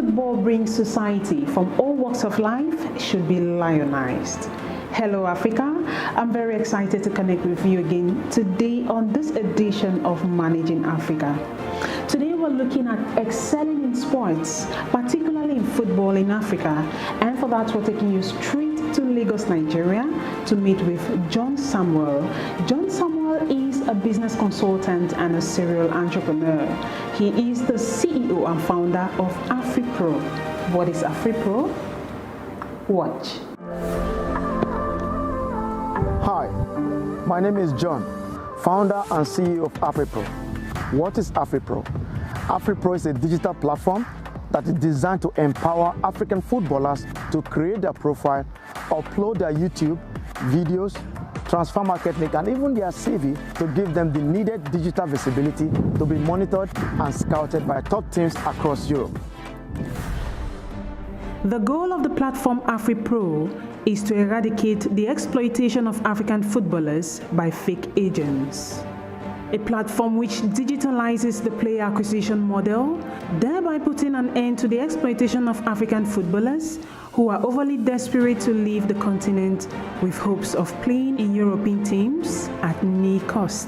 football brings society from all walks of life should be lionized. Hello Africa, I'm very excited to connect with you again today on this edition of Managing Africa. Today we're looking at excelling in sports, particularly in football in Africa, and for that we're taking you straight to Lagos, Nigeria to meet with John Samuel. John Samuel is a business consultant and a serial entrepreneur. He is the CEO and founder of AfriPro. What is AfriPro? Watch. Hi, my name is John, founder and CEO of AfriPro. What is AfriPro? AfriPro is a digital platform that is designed to empower African footballers to create their profile, upload their YouTube videos, transfer marketing, and even their CV to give them the needed digital visibility to be monitored and scouted by top teams across Europe. The goal of the platform AfriPro is to eradicate the exploitation of African footballers by fake agents. A platform which digitalizes the player acquisition model, thereby putting an end to the exploitation of African footballers who are overly desperate to leave the continent with hopes of playing in European teams at no cost.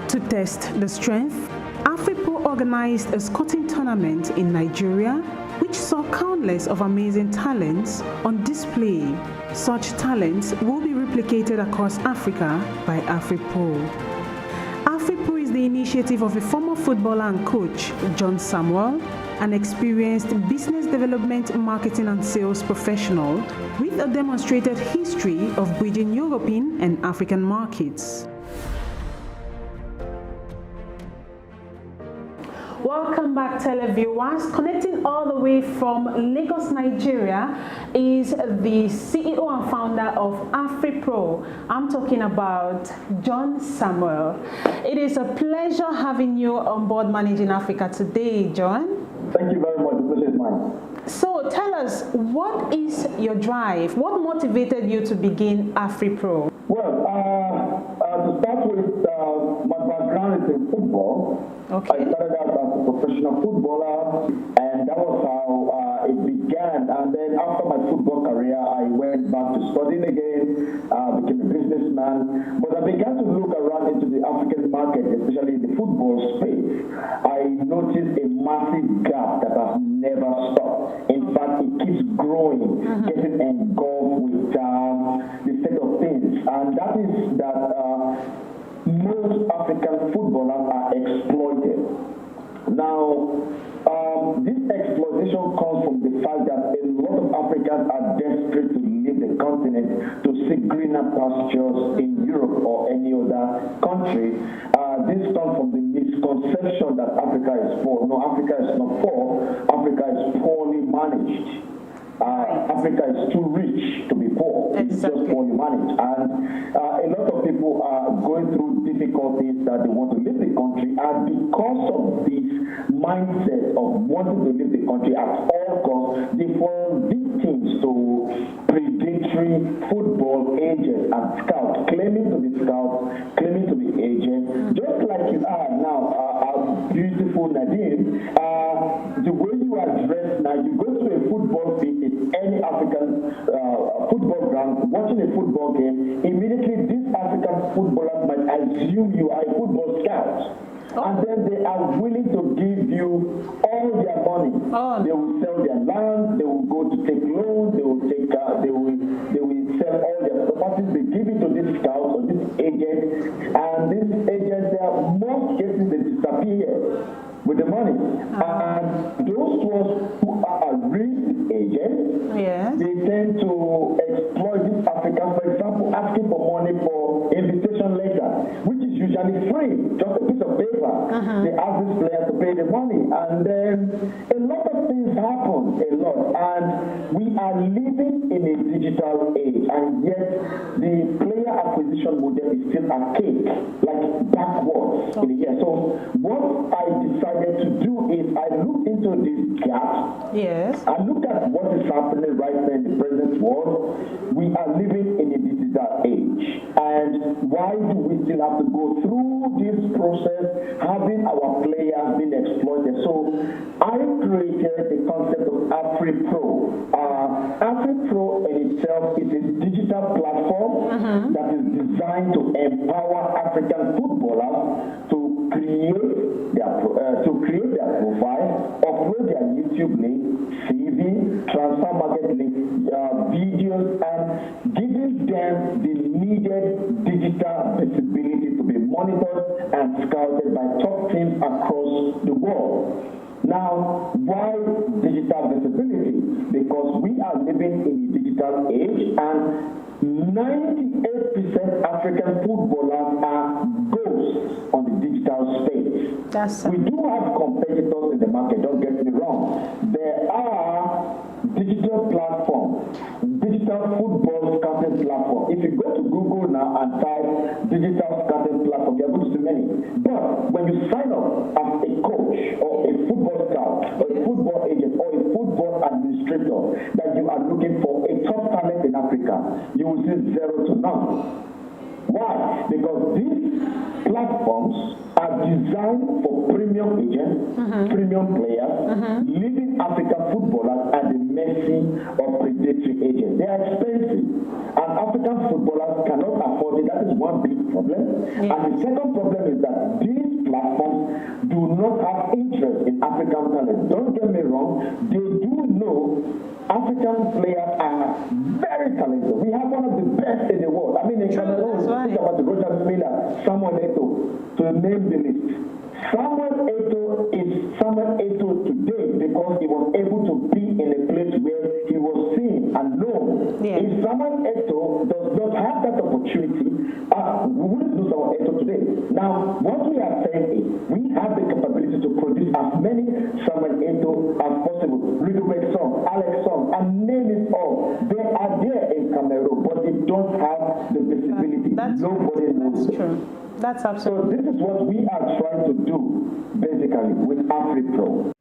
To test the strength, AfriPro organized a scouting tournament in Nigeria which saw countless of amazing talents on display. Such talents will be replicated across Africa by AfriPro. AfriPro is the initiative of a former footballer and coach, John Samuel, an experienced business development, marketing and sales professional with a demonstrated history of bridging European and African markets. Welcome back, televiewers. Connecting all the way from Lagos, Nigeria is the CEO and founder of AfriPro. I'm talking about John Samuel. It is a pleasure having you on board Managing Africa today, John. Thank you very much. The pleasure is mine. So tell us, what is your drive? What motivated you to begin AfriPro? Well, to start with, my background is in football. Okay. I started out as a professional footballer, and that was how it began. And then after my football career, I went back to studying again, became a businessman. But I began to look around into the African market, especially in the football space. I noticed a massive gap that has never stopped. In fact, it keeps growing, getting engulfed with the state of things. And that is that most African footballers are exploited. Now, this exploitation comes from the fact that a lot of Africans are desperate to leave the continent to seek greener pastures in Europe or any other country. This comes from the misconception that Africa is poor. No, Africa is not poor. Africa is poorly managed. Africa is too rich to be poor. It's just poorly managed. And a lot of people are going through difficulties that they want to leave the country, and because of this mindset of wanting to leave the country at all costs, they fall victims to predatory football agents and scouts, claiming to be scouts, claiming to be agents, just like you are now, our beautiful Nadine. The way you are dressed now, you go to a football field, any African football ground, watching a football game, immediately these African footballers might assume you are a football scout. And then they are willing to give you all their money. They will sell their land, they will go to take loans, they will take they will sell all their properties, they give it to these scouts or these agents, and these agents, there are most cases they disappear with the money. And those ones who are real agents, they tend to exploit these Africans, for example, asking for money for invitation letter, which is usually free, just a piece of paper. They ask this player to pay the money, and then a lot of things happen, and we are living in a digital age, and yet the player acquisition model is still archaic, like backwards in the year. So what I decided to do is I looked into this gap. I looked at what is happening right now in the present world. We are living in a digital age, and why do we still have to go through this process, having our players being exploited? So I created the concept of AfriPro. AfriPro in itself is a digital platform that is designed to empower African footballers to create their profile, upload their YouTube link, CV, transfer market link, videos, and giving them the needed digital visibility to be monitored and scouted by top teams across the world. Now, why digital visibility? Because we are living in a digital age, and 98% African footballers are ghosts on the digital space. We do have competitors in the market, don't get me wrong. There are digital platforms, digital football scouting platform. If you go to Google now and type digital scouting platform, you're going to see many. But when you sign up as a coach or a football scout or a football agent or a football administrator that you are looking for a top talent in Africa, you will see 0 to none. Why? Because these platforms are designed for premium agents, premium players, leaving African footballers at the mercy of predatory agents. They are expensive, and African footballers cannot afford it. That is one big problem. And the second problem is that these platforms do not have interest in African talent. Don't get me wrong, they do know African players are very talented. We have one of the best in the world. I mean, in Cameroon, think about the Roger Miller, Samuel Eto'o, to name the list. Samuel Eto'o is Samuel Eto'o today because he was able to be in a place where he was seen and known. If Samuel Eto'o does not have that opportunity, we wouldn't do Samuel Eto'o today. Now, what we are saying is we have the capability to produce as many Samuel Eto'o as possible. Rigobert Song, Alex Song, and name it all. They are there in Cameroon, but they don't have the visibility. Nobody knows. That's true. That's absolutely. So this is what we are trying to do, basically, with AfriPro.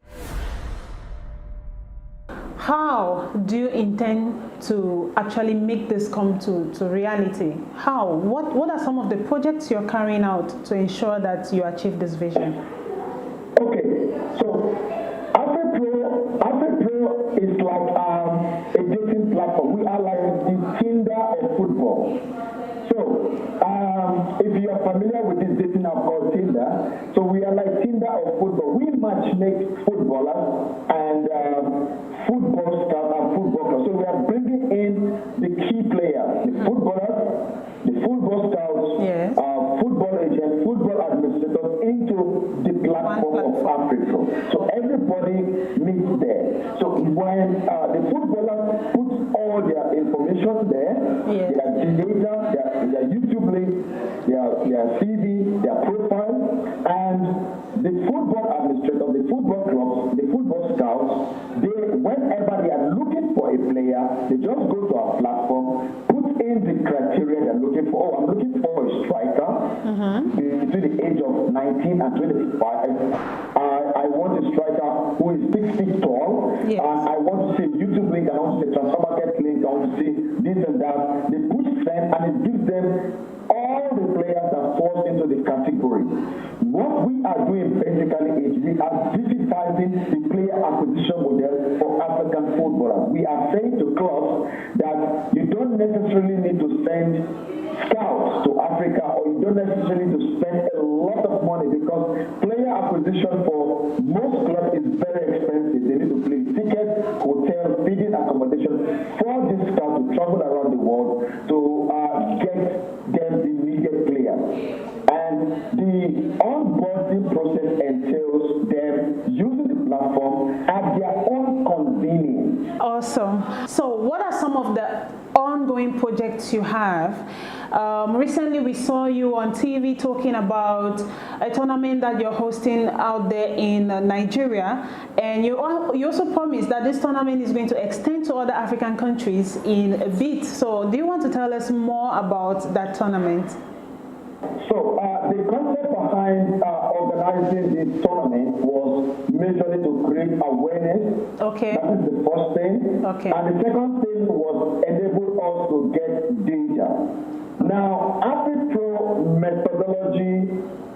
How do you intend to actually make this come to reality? How? What are some of the projects you're carrying out to ensure that you achieve this vision? Okay, so AfriPro is like a dating platform. We are like the Tinder of football. So, if you are familiar with this dating app called Tinder, so we are like Tinder of football. We match make footballers and football stars and football clubs. So we are bringing in the key players, the footballers, the football scouts, football agents, football administrators into the platform of AfriPro. So everybody meets there. So when the footballers put all their information there, their data, their YouTube link, their CV, their profile, and the football administrator, the football clubs, the football scouts, whenever they are looking for a player, they just go to our platform, put in the criteria they're looking for. Oh, I'm looking for a striker between the age of 19 and 25. I want a striker who is 6 feet tall, and I want to see YouTube link, I want to see transfer market link, I want to see this and that. They put send, and it gives them all the players that fall into the category. What we are doing basically is we are digitizing the player acquisition model for African footballers. We are saying to clubs that you don't necessarily need to send scouts to Africa, or you don't necessarily need to spend a lot of money, because player acquisition for most clubs is very expensive. They need to pay tickets, hotel, feeding, accommodation for this scout to travel around the world to get them the needed players. And the onboarding process entails them using the platform at their own convenience. Awesome. So what are some of the ongoing projects you have? Recently we saw you on TV talking about a tournament that you're hosting out there in Nigeria, and you also promised that this tournament is going to extend to other African countries in a bit. So do you want to tell us more about that tournament? So the concept behind organizing this tournament was majorly to create awareness. Okay. That is the first thing. Okay. And the second thing was enable us to get data. Now, AfriPro methodology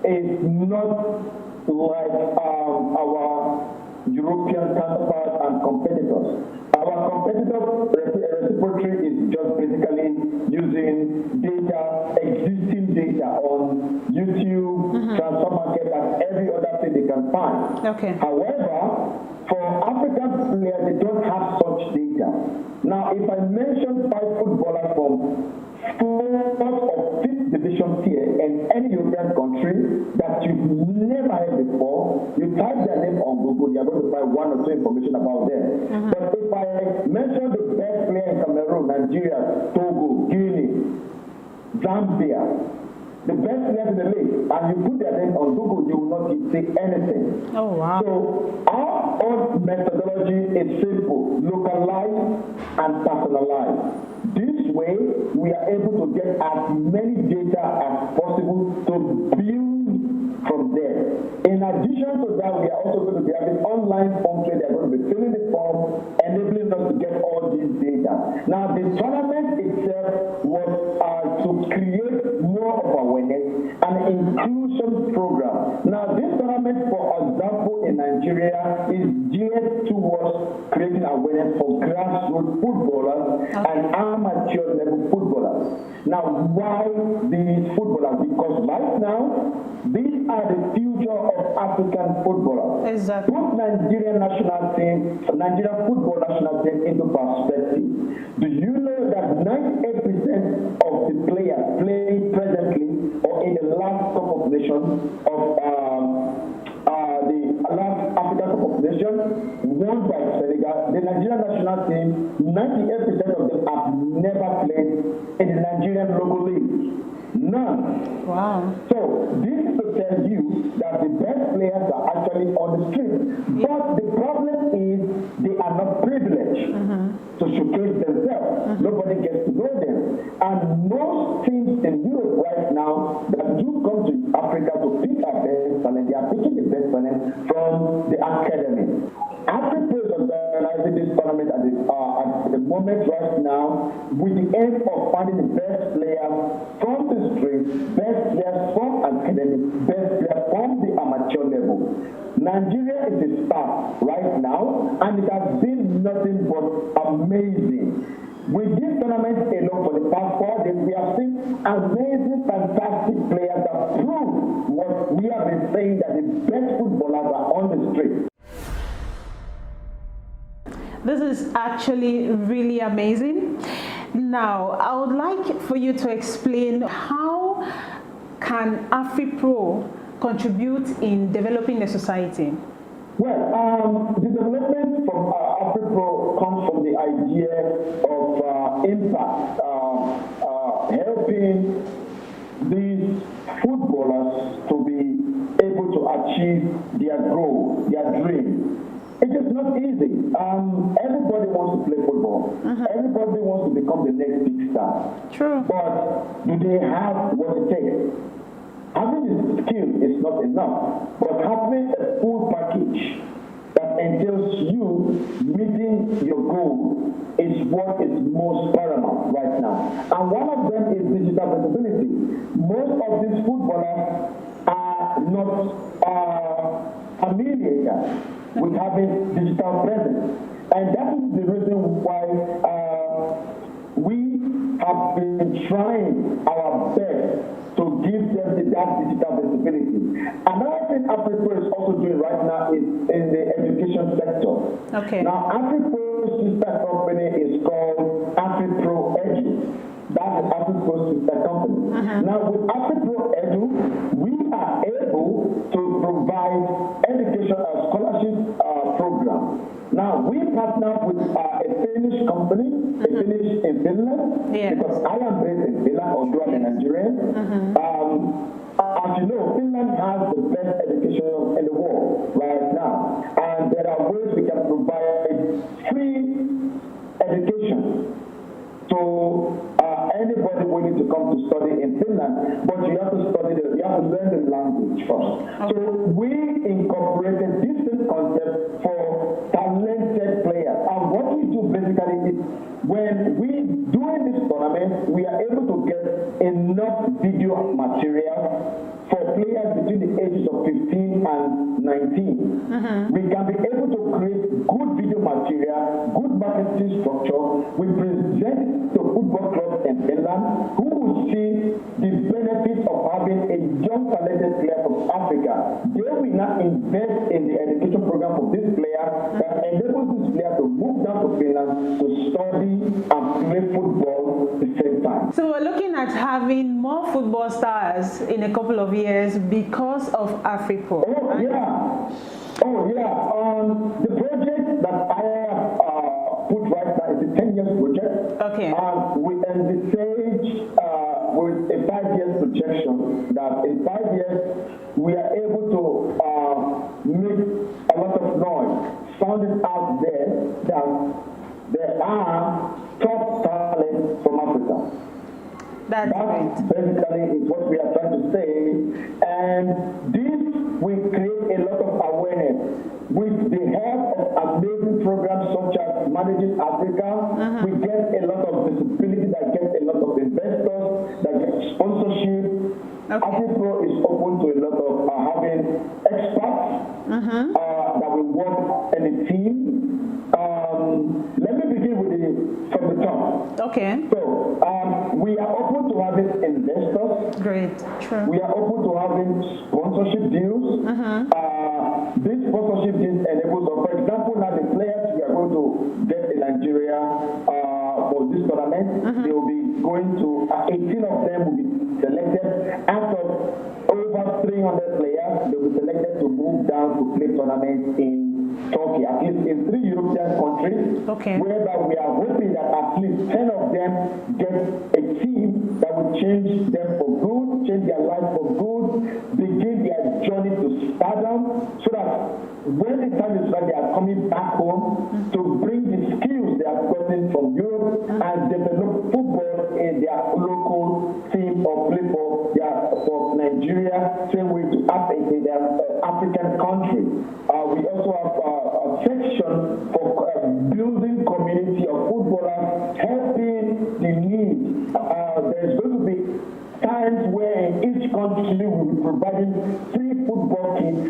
is not like our European counterparts and competitors. Our competitor repository is just basically using data, existing data on YouTube, transfer market, and every other thing they can find. Okay. However, for African players, they don't have such data. Now, if I mention 5 footballers from 4th or 5th division tier in any European country that you've never heard before, you type their name on Google, you're going to find 1 or 2 information about them. But if I mention the best player in Cameroon, Nigeria, Togo, Guinea, Zambia, the best players in the league, and you put their name on Google, you will not see anything. Oh, wow. So our own methodology is simple, localized and personalized. This way, we are able to get as many data as possible to build from there. In addition to that, we are also going to be having online forms where they are going to be filling the form, enabling us to get all these data. Now, the tournament itself was to create more of awareness and inclusion program. Now, this tournament, for example, in Nigeria, is geared towards creating awareness for grassroots footballers and amateur level footballers. Now, why these footballers? Because right now, these are the future of African footballers. Exactly. Put Nigerian national team, Nigerian football national team into perspective. Do you know that 98% of the players playing presently or in the last Cup of Nations of the last African Cup of Nations won by Senegal, the Nigerian national team, 98% of them have never played in the Nigerian local league. None. Wow. So this is to tell you that the best players are actually on the street. But the problem is they are not privileged to showcase themselves. Nobody gets to know them. And most teams in Europe right now that do come to Africa to pick our best talent, they are picking the best talent from the academy. AfriPro is organizing this tournament at the moment right now with the aim of finding the best players from the street, best players from academy, best players from the amateur level. Nigeria is a star right now, and it has been nothing but amazing. With this tournament alone for the past 4 days, we have seen amazing, fantastic players that prove what we have been saying, that the best footballers are on the street. This is actually really amazing. Now, I would like for you to explain how can AfriPro contribute in developing the society? Well, the development from AfriPro comes from the idea of impact, helping these footballers to be able to achieve their goal, their dream. It is not easy. Everybody wants to play football. Everybody wants to become the next big star. True. But do they have what it takes? Having the skill is not enough, but having a full package that entails you meeting your goal is what is most paramount right now. And one of them is digital visibility. Most of these footballers are not familiar with having digital presence. And that is the reason why we have been trying our best to give them that digital visibility. Another thing AfriPro is also doing right now is in the education sector. Okay. Now, AfriPro's sister company is called AfriPro Edu. That's AfriPro's sister company. Now, with AfriPro Edu, we are able to provide education and scholarship program. Now, we partner with a Finnish company, a Finnish in Finland, because I am based in Finland, although I'm a Nigerian. As you know, Finland has the best education in the world right now. And there are ways we can provide free education to anybody willing to come to study in Finland, but you have to learn the language first. So we incorporated this concept for talented players. And what we do basically is when we doing this tournament, we are able to get enough video material for players between the ages of 15 and we can be able to create good video material, good marketing structure. We present to football clubs in Finland who will see the benefits of having a young talented player from Africa. They will now invest in the education program for this player that enables this player to move down to Finland to study and play football at the same time. So we're looking at having more football stars in a couple of years because of AfriPro. Oh, right? Yeah. Oh, yeah. The project that I have put right now is a 10-year project. Okay. We envisage with a 5-year projection that in 5 years we are able to make a lot of noise, sounding out there that there are top talents from Africa. That basically is what we are trying to say, and this will create a lot of awareness with the help of amazing programs such as Managing Africa. We get a lot of visibility, that gets a lot of investors, that get sponsorship. AfriPro is open to a lot of having experts that will work in a team. Let me begin with from the top. Okay. So we are open to having investors. Great. True. We are open to having sponsorship deals. This sponsorship deals enables us, for example, now the players we are going to get in Nigeria for this tournament, they will be going to 18 of them will be selected out of over 300 players. They will be selected to move down to play tournaments in Turkey, at least in 3 European countries, whereby we are hoping that at least 10 of them get a team that will change them for good, change their life for good, begin their journey to stardom, so that when the time is right, they are coming back home to bring the skills they have gotten from Europe and develop football in their local team or play for Nigeria, same way to their African country. We also have a section for building community of footballers, helping the need. There's going to be times where in each country we will be providing free football kits,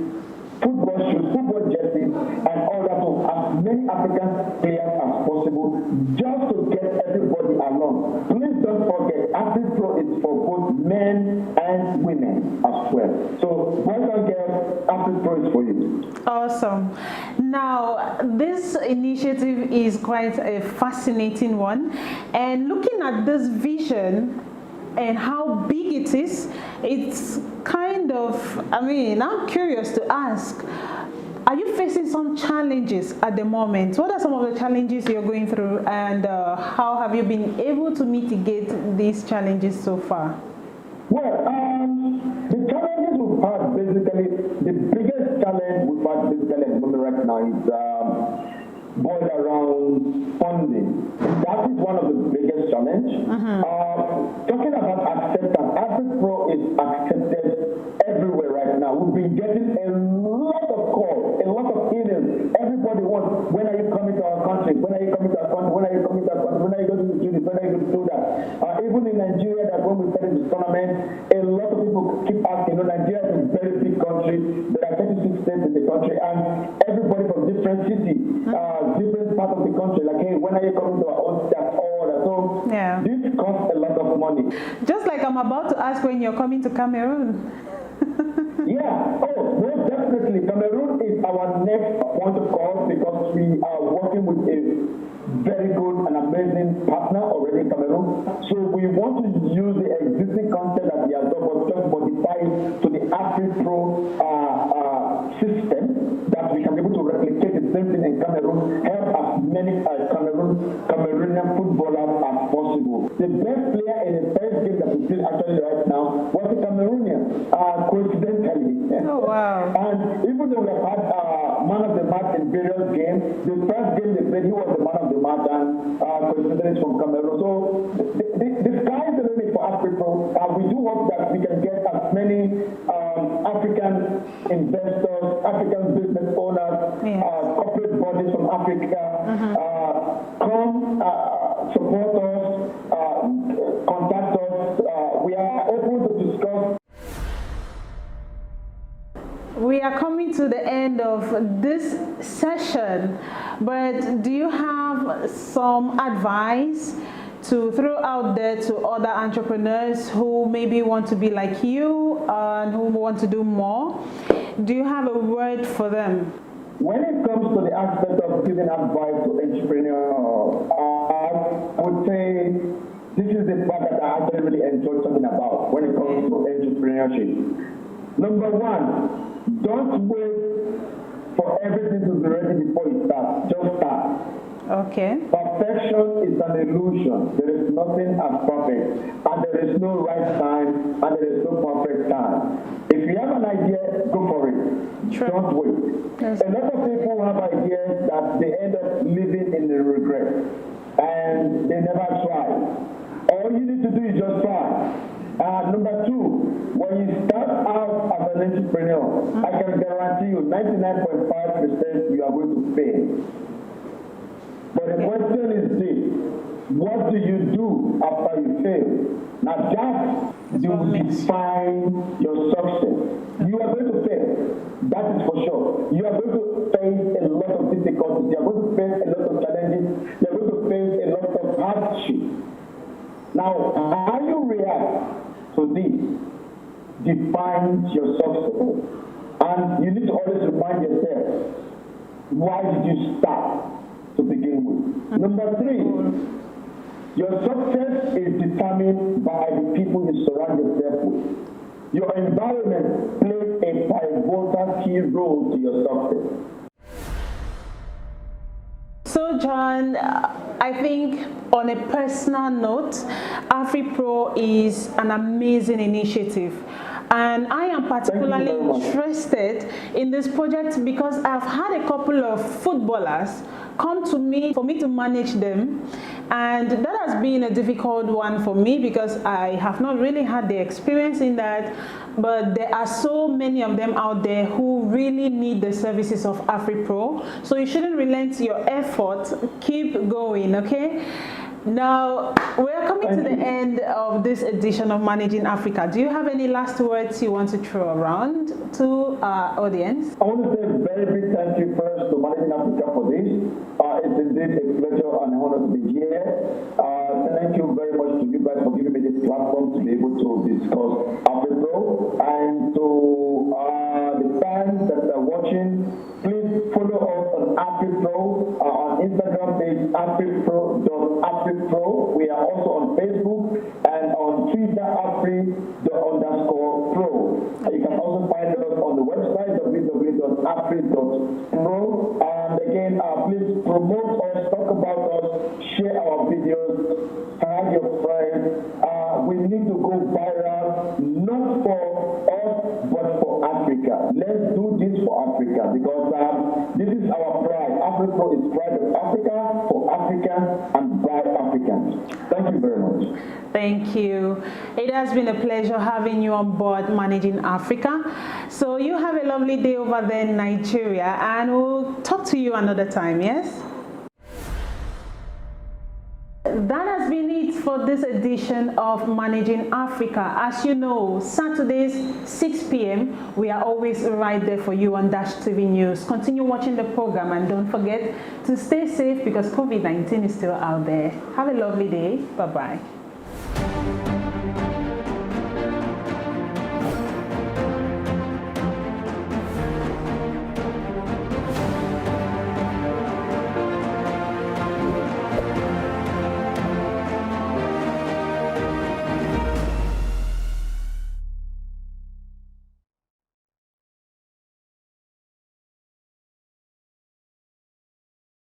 football shoes, football jerseys, and all that to as many African players as possible, just to get everybody along. Please don't forget, AfriPro is for both men and women as well. So, boys and girls, AfriPro is for you. Awesome. Now, this initiative is quite a fascinating one, and looking at this vision and how big it is, it's kind of, I'm curious to ask, are you facing some challenges at the moment? What are some of the challenges you're going through, and how have you been able to mitigate these challenges so far? Well, the challenges we've had, basically, the biggest challenge we've had basically at the moment right now is boiled around funding. That is one of the biggest challenges. Talking about acceptance, AfriPro is accepted everywhere right now. We've been getting a lot of calls, a lot of emails. Everybody wants, when are you coming to our country? When are you coming to our country? When are you coming to our country? When are you going to do this? When are you going to do that? Even in Nigeria, that when we started this tournament, a lot of people keep asking, Nigeria is a very big country. There are 36 states in the country, and everybody from different cities, different parts of the country, like, hey, when are you coming to our own state? All that. So this costs a lot of money. Just like I'm about to ask when you're coming to Cameroon. Most definitely. Cameroon is our next point of call because we are working with a very good and amazing partner already in Cameroon. So we want to use the existing content that we have done, but just modify it to the AfriPro system, that we can be able to replicate the same thing in Cameroon, help as many Cameroonian footballers as possible. The best player in the first game that we played actually right now was a Cameroonian, coincidentally. Oh, wow. And even though we have had man of the match in various games, the first game they played, he was the man of the match, and coincidentally from Cameroon. So the sky is the limit for AfriPro. We do hope that we can get as many African investors, African business owners, corporate bodies from Africa come support us, contact us. We are open to discuss. We are coming coming to the end of this session, but do you have some advice to throw out there to other entrepreneurs who maybe want to be like you and who want to do more? Do you have a word for them? When it comes to the aspect of giving advice to entrepreneurs, I would say this is the part that I actually really enjoy talking about when it comes to entrepreneurship. Number one, don't wait for everything to be ready before you start. Just start. Okay. Perfection is an illusion. There is nothing as perfect, and there is no right time, and there is no perfect time. If you have an idea, go for it. True. Don't wait. Yes. A lot of people have ideas that they end up living in the regret, and they never try. All you need to do is just try. Number two, when you start out as an entrepreneur, I can guarantee you 99.5% you are going to fail. But the question is this: what do you do after you fail? Now that will define your success. You are going to fail. That is for sure. You are going to face a lot of difficulties. You are going to face a lot of challenges. You are going to face a lot of hardship. Now, how you react to this defines your success. And you need to always remind yourself, why did you start to begin with? Number three, your success is determined by the people you surround yourself with. Your environment plays a pivotal key role to your success. So John, I think on a personal note, AfriPro is an amazing initiative. And I am particularly interested in this project because I've had a couple of footballers come to me for me to manage them, and that has been a difficult one for me because I have not really had the experience in that. But there are so many of them out there who really need the services of AfriPro, so you shouldn't relent your effort. Keep going, okay? Now, we're coming to the end of this edition of Managing Africa. Do you have any last words you want to throw around to our audience? I want to say a very big thank you first to Managing Africa for this. It's indeed a pleasure and an honor to be here. Thank you very much to you guys for giving me this platform to be able to discuss AfriPro. And to the fans that are watching, please follow us on AfriPro, on Instagram page AfriPro.AfriPro. We are also on Facebook and on Twitter Afri_Pro. You can also find us on the website www.afri.pro. And again, please promote us, talk about us, share our videos, tag your friends. We need to go viral, not for us, but for Africa. Let's do this for Africa because this is our pride. AfriPro is pride of Africa, for Africans, and by Africans. Thank you very much. Thank you. It has been a pleasure having you on board Managing Africa. So you have a lovely day over there in Nigeria, and we'll talk to you another time, yes? That has been it for this edition of Managing Africa. As you know, Saturdays 6 p.m. we are always right there for you on Dash TV News. Continue watching the program and don't forget to stay safe because COVID-19 is still out there. Have a lovely day. Bye-bye.